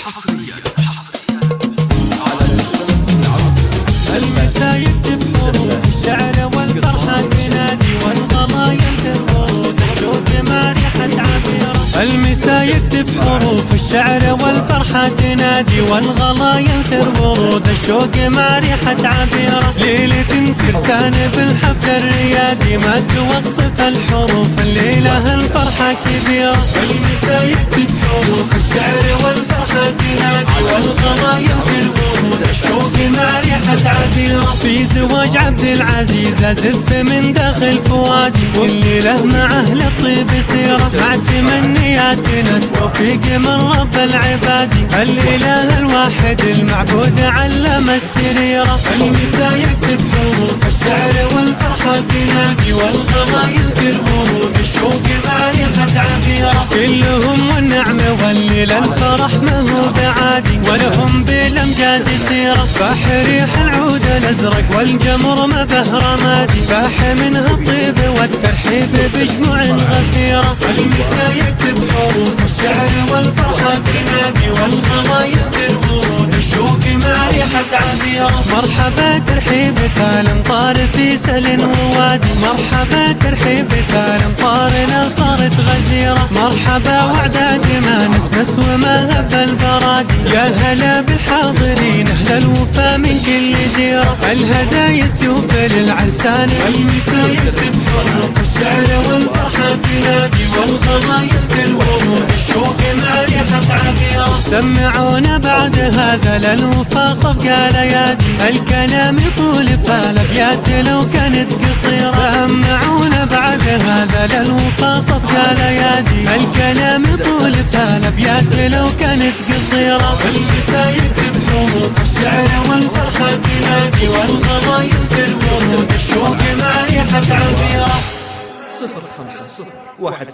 حصريا المسا يكتب حروف الشعر والفرحة تنادي والغلايا ترد الشوق مارحة عبيرة. المسا يكتب حروف الشعر والفرحة تنادي والغلايا ورود الشوق مارحة عبيرة. ليلة فرسان بالحفل الريادي ما توصف الحروف الليلة الفرحة كبيرة. المسا يكتب حروف الشعر والفرحة تنادي والغلايا ورود الشوق مارحة عبيرة. في زواج عبد العزيز أزف من داخل فؤادي والليلة مع أهل الطيب سيرة مع تمنياتنا التوفيق من رب العباد. الإله الواحد المعبود علم السريرة. المسا يكتب حروف الشعر والفرحة تنادي والغلايا ورود الشوق مارحة عبيرة. كلهم والنعمة والليل الفرح ما هو بعادي ولهم بالأمجاد سيرة. فاح ريح العود الأزرق والجمر ما به رمادي فاح منها الطيب والترحيب بجموع غفيرة. المسا يكتب حروف الشعر والفرحة تنادي والغلايا ورود الشوق مارحة عبيرة. مرحبا ترحيبة الامطار في سل ووادي مرحبا ترحيبة الامطار لا صارت غزيرة. مرحبا وعداد ما نسنس وما هب البرادي يا هلا بالحاضرين أهل الوفا من كل ديرة. الهدايا سيوف للعرسان. المسا يكتب حروف الشعر والفرحة تنادي والغلايا ورود الشوق مارحة عبيرة. سمعونا بعد هذا للوفا صفقة ليادي الكلام يطول فالابيات لو كانت قصيرة. سمعونا بعد هذا للوفا صفقة ليادي الكلام يطول فالابيات لو كانت قصيرة. المسا يكتب حروف الشعر والفرحة تنادي والغلايا ورود الشوق مارحة عبيرة. 0501